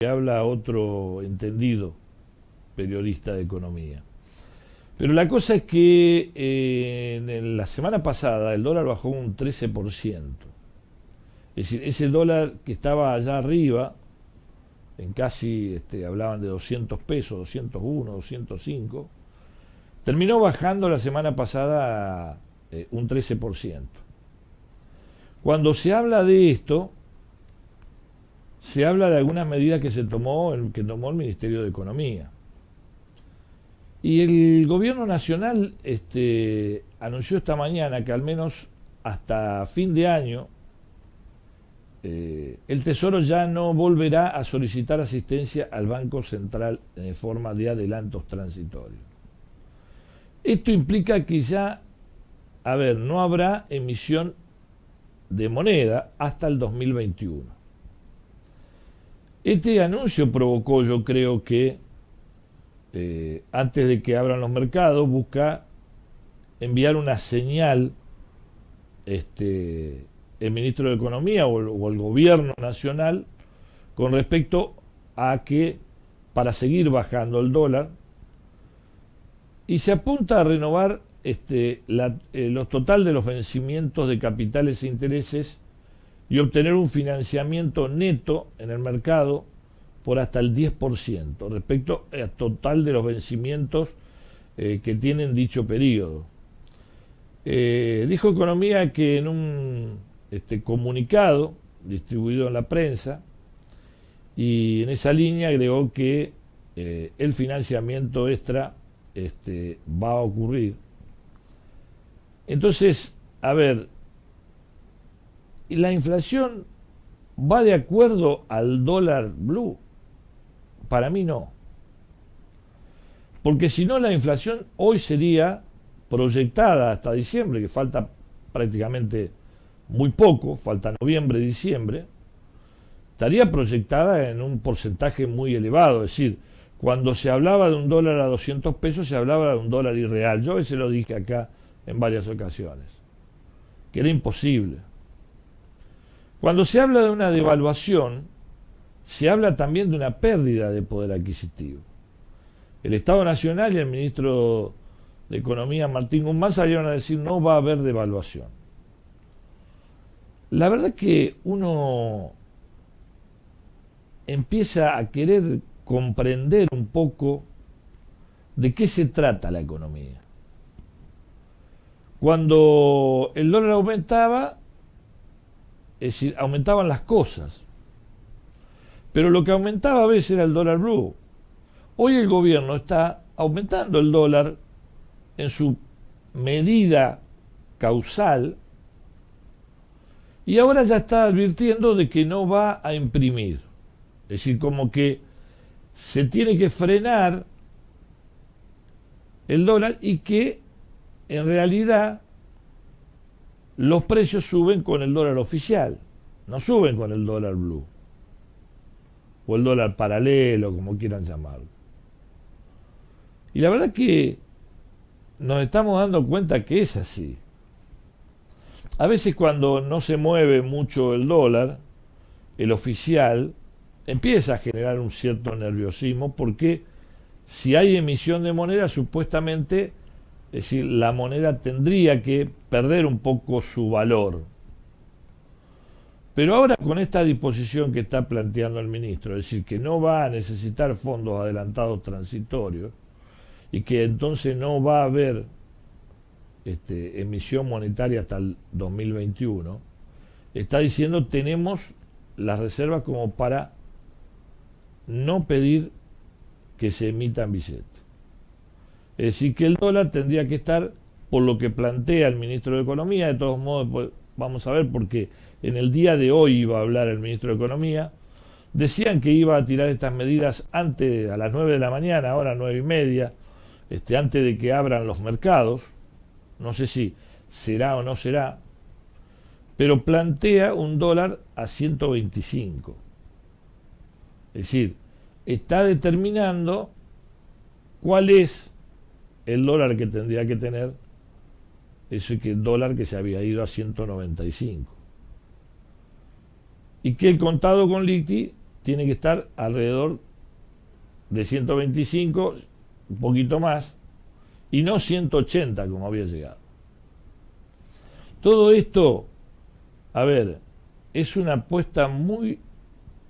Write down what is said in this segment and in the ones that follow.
que habla otro entendido periodista de economía. Pero la cosa es que en la semana pasada el dólar bajó un 13%. Es decir, ese dólar que estaba allá arriba, en casi, hablaban de 200 pesos, 201, 205, terminó bajando la semana pasada un 13%. Cuando se habla de esto, se habla de algunas medidas que tomó el Ministerio de Economía. Y el gobierno nacional anunció esta mañana que al menos hasta fin de año el Tesoro ya no volverá a solicitar asistencia al Banco Central en forma de adelantos transitorios. Esto implica que ya, no habrá emisión de moneda hasta el 2021. Este anuncio provocó, yo creo que, antes de que abran los mercados, busca enviar una señal el ministro de Economía o el gobierno nacional con respecto a que para seguir bajando el dólar, y se apunta a renovar los total de los vencimientos de capitales e intereses y obtener un financiamiento neto en el mercado por hasta el 10% respecto al total de los vencimientos que tienen dicho periodo. Dijo Economía que en un comunicado distribuido en la prensa, y en esa línea agregó que el financiamiento extra va a ocurrir. Entonces, la inflación va de acuerdo al dólar blue. Para mí no. Porque si no, la inflación hoy sería proyectada hasta diciembre, que falta prácticamente muy poco, falta noviembre, diciembre, estaría proyectada en un porcentaje muy elevado. Es decir, cuando se hablaba de un dólar a 200 pesos, se hablaba de un dólar irreal. Yo a veces lo dije acá en varias ocasiones, que era imposible. Cuando se habla de una devaluación, se habla también de una pérdida de poder adquisitivo. El Estado Nacional y el ministro de Economía, Martín Guzmán, salieron a decir no va a haber devaluación. La verdad que uno empieza a querer comprender un poco de qué se trata la economía. Cuando el dólar aumentaba, es decir, aumentaban las cosas, pero lo que aumentaba a veces era el dólar blue. Hoy el gobierno está aumentando el dólar en su medida causal y ahora ya está advirtiendo de que no va a imprimir. Es decir, como que se tiene que frenar el dólar y que en realidad los precios suben con el dólar oficial, no suben con el dólar blue o el dólar paralelo, como quieran llamarlo. Y la verdad que nos estamos dando cuenta que es así. A veces cuando no se mueve mucho el dólar, el oficial, empieza a generar un cierto nerviosismo porque si hay emisión de moneda, supuestamente, es decir, la moneda tendría que perder un poco su valor. Pero ahora con esta disposición que está planteando el ministro, es decir, que no va a necesitar fondos adelantados transitorios y que entonces no va a haber emisión monetaria hasta el 2021, está diciendo tenemos las reservas como para no pedir que se emitan billetes. Es decir, que el dólar tendría que estar, por lo que plantea el ministro de Economía, de todos modos, pues, vamos a ver, porque en el día de hoy iba a hablar el ministro de Economía, decían que iba a tirar estas medidas antes, a las 9 de la mañana, ahora 9:30, antes de que abran los mercados. No sé si será o no será, pero plantea un dólar a 125. Es decir, está determinando cuál es el dólar que tendría que tener ese dólar que se había ido a 195. Y que el contado con liqui tiene que estar alrededor de 125, un poquito más, y no 180 como había llegado. Todo esto, a ver, es una apuesta muy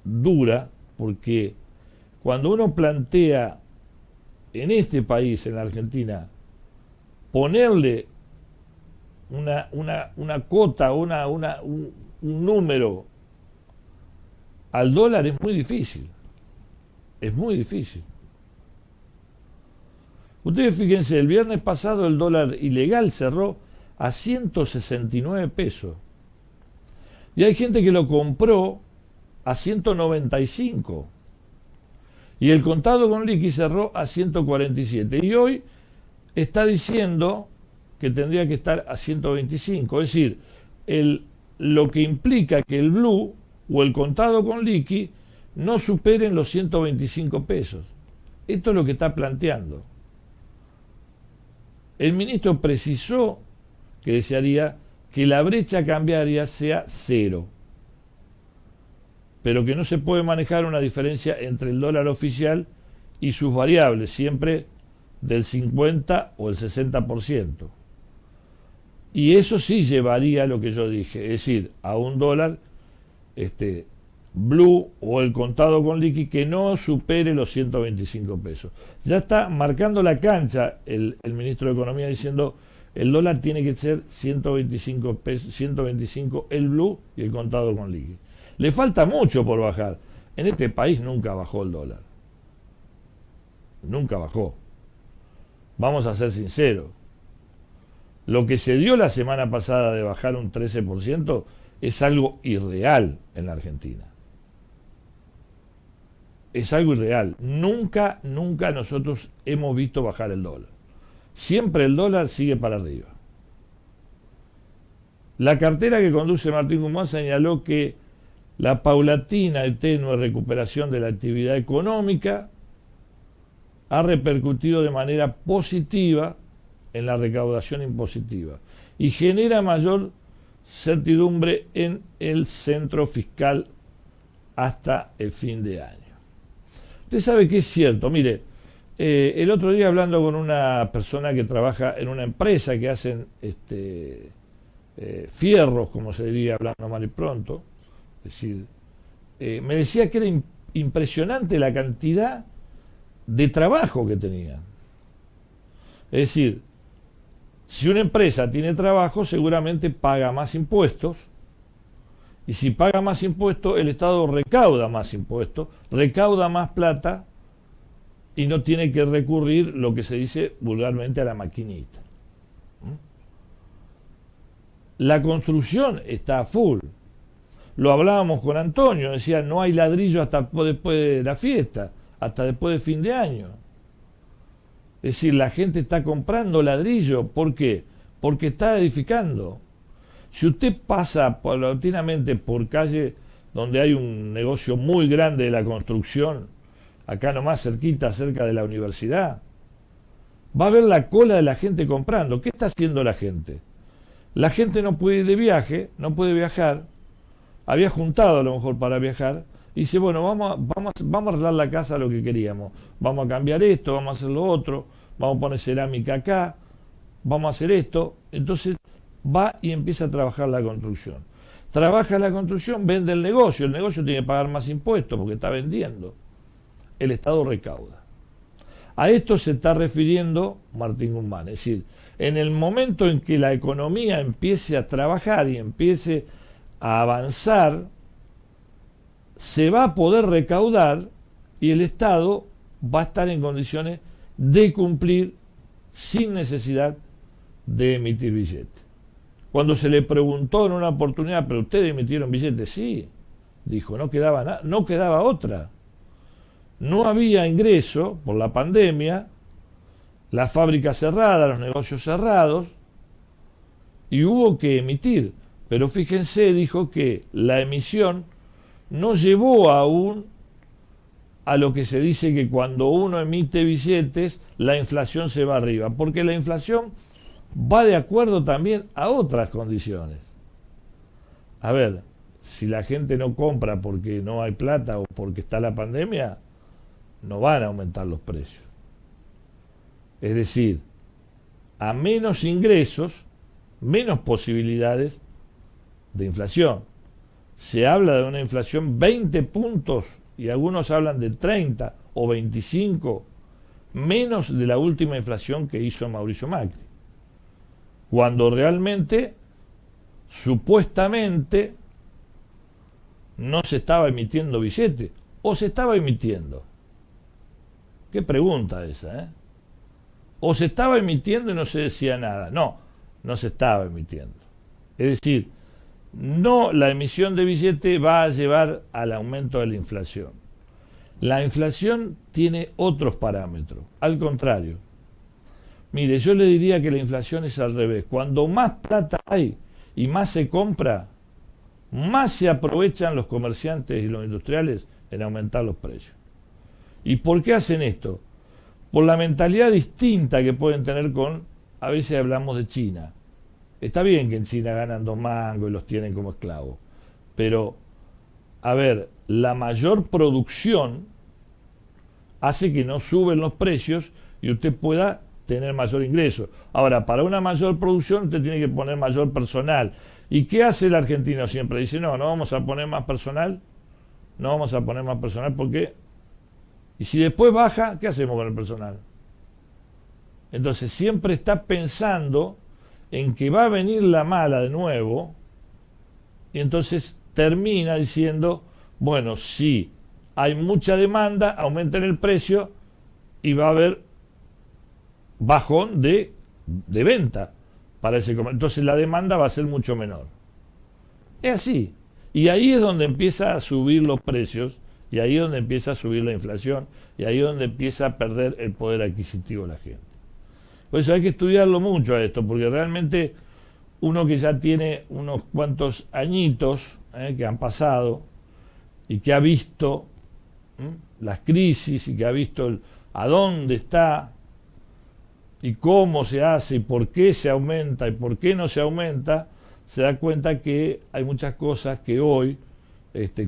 dura, porque cuando uno plantea en este país, en la Argentina, ponerle una cuota, un número al dólar es muy difícil. Es muy difícil. Ustedes fíjense, el viernes pasado el dólar ilegal cerró a 169 pesos. Y hay gente que lo compró a 195. Y el contado con liqui cerró a 147. Y hoy está diciendo que tendría que estar a 125. Es decir, lo que implica que el blue o el contado con liqui no superen los 125 pesos. Esto es lo que está planteando. El ministro precisó que desearía que la brecha cambiaria sea cero, pero que no se puede manejar una diferencia entre el dólar oficial y sus variables, siempre del 50 o el 60%. Y eso sí llevaría a lo que yo dije, es decir, a un dólar blue o el contado con liqui que no supere los 125 pesos. Ya está marcando la cancha el ministro de Economía diciendo el dólar tiene que ser 125 pesos, 125 el blue y el contado con liqui. Le falta mucho por bajar. En este país nunca bajó el dólar. Nunca bajó. Vamos a ser sinceros. Lo que se dio la semana pasada de bajar un 13% es algo irreal en la Argentina. Es algo irreal. Nunca nosotros hemos visto bajar el dólar. Siempre el dólar sigue para arriba. La cartera que conduce Martín Guzmán señaló que la paulatina y tenue recuperación de la actividad económica ha repercutido de manera positiva en la recaudación impositiva y genera mayor certidumbre en el centro fiscal hasta el fin de año. Usted sabe que es cierto, mire, el otro día hablando con una persona que trabaja en una empresa que hacen fierros, como se diría hablando mal y pronto, es decir, me decía que era impresionante la cantidad de trabajo que tenía. Es decir, si una empresa tiene trabajo, seguramente paga más impuestos, y si paga más impuestos, el Estado recauda más impuestos, recauda más plata, y no tiene que recurrir, lo que se dice vulgarmente, a la maquinita. La construcción está a full. Lo hablábamos con Antonio, decía, no hay ladrillo hasta después de la fiesta, hasta después de fin de año. Es decir, la gente está comprando ladrillo. ¿Por qué? Porque está edificando. Si usted pasa paulatinamente por calle donde hay un negocio muy grande de la construcción, acá nomás cerquita, cerca de la universidad, va a ver la cola de la gente comprando. ¿Qué está haciendo la gente? La gente no puede ir de viaje, no puede viajar, había juntado a lo mejor para viajar, y dice, bueno, vamos a arreglar la casa lo que queríamos, vamos a cambiar esto, vamos a hacer lo otro, vamos a poner cerámica acá, vamos a hacer esto. Entonces va y empieza a trabajar la construcción. Trabaja la construcción, vende el negocio tiene que pagar más impuestos porque está vendiendo. El Estado recauda. A esto se está refiriendo Martín Guzmán, es decir, en el momento en que la economía empiece a trabajar y empiece a avanzar, se va a poder recaudar y el Estado va a estar en condiciones de cumplir sin necesidad de emitir billetes. Cuando se le preguntó en una oportunidad, ¿pero ustedes emitieron billetes? Sí, dijo, no quedaba otra. No había ingreso por la pandemia, las fábricas cerradas, los negocios cerrados, y hubo que emitir. Pero fíjense, dijo que la emisión no llevó aún a lo que se dice que cuando uno emite billetes, la inflación se va arriba, porque la inflación va de acuerdo también a otras condiciones. A ver, si la gente no compra porque no hay plata o porque está la pandemia, no van a aumentar los precios. Es decir, a menos ingresos, menos posibilidades de inflación. Se habla de una inflación 20 puntos y algunos hablan de 30 o 25, menos de la última inflación que hizo Mauricio Macri. Cuando realmente, supuestamente, no se estaba emitiendo billete, o se estaba emitiendo. Qué pregunta esa, ¿eh? O se estaba emitiendo y no se decía nada. No, no se estaba emitiendo. Es decir, no, la emisión de billete va a llevar al aumento de la inflación. La inflación tiene otros parámetros. Al contrario, mire, yo le diría que la inflación es al revés. Cuando más plata hay y más se compra, más se aprovechan los comerciantes y los industriales en aumentar los precios. ¿Y por qué hacen esto? Por la mentalidad distinta que pueden tener con, a veces hablamos de China. Está bien que en China ganan 2 mangos y los tienen como esclavos, pero, a ver, la mayor producción hace que no suben los precios y usted pueda tener mayor ingreso. Ahora, para una mayor producción usted tiene que poner mayor personal. ¿Y qué hace el argentino siempre? Dice, no vamos a poner más personal, no vamos a poner más personal porque... Y si después baja, ¿qué hacemos con el personal? Entonces siempre está pensando en que va a venir la mala de nuevo y entonces termina diciendo, bueno, si hay mucha demanda, aumenten el precio y va a haber bajón de venta para ese comercio. Entonces la demanda va a ser mucho menor. Es así. Y ahí es donde empieza a subir los precios, y ahí es donde empieza a subir la inflación, y ahí es donde empieza a perder el poder adquisitivo de la gente. Por eso hay que estudiarlo mucho a esto, porque realmente uno que ya tiene unos cuantos añitos que han pasado y que ha visto las crisis y que ha visto a dónde está y cómo se hace y por qué se aumenta y por qué no se aumenta, se da cuenta que hay muchas cosas que hoy,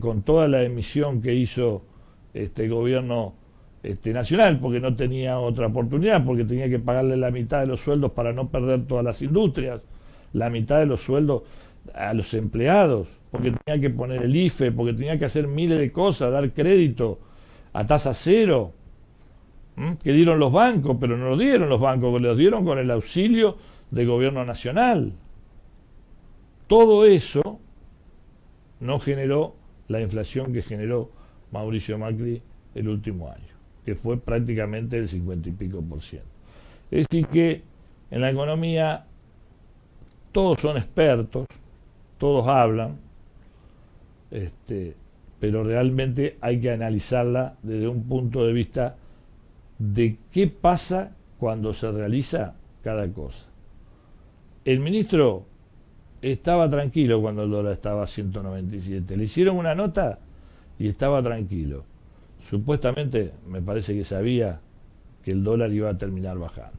con toda la emisión que hizo el gobierno nacional, porque no tenía otra oportunidad, porque tenía que pagarle la mitad de los sueldos para no perder todas las industrias, la mitad de los sueldos a los empleados, porque tenía que poner el IFE, porque tenía que hacer miles de cosas, dar crédito a tasa cero, que dieron los bancos, pero no lo dieron los bancos, los dieron con el auxilio del gobierno nacional. Todo eso no generó la inflación que generó Mauricio Macri el último año, que fue prácticamente el 50 y pico %. Es decir que en la economía todos son expertos, todos hablan, pero realmente hay que analizarla desde un punto de vista de qué pasa cuando se realiza cada cosa. El ministro estaba tranquilo cuando el dólar estaba a 197. Le hicieron una nota y estaba tranquilo. Supuestamente me parece que sabía que el dólar iba a terminar bajando.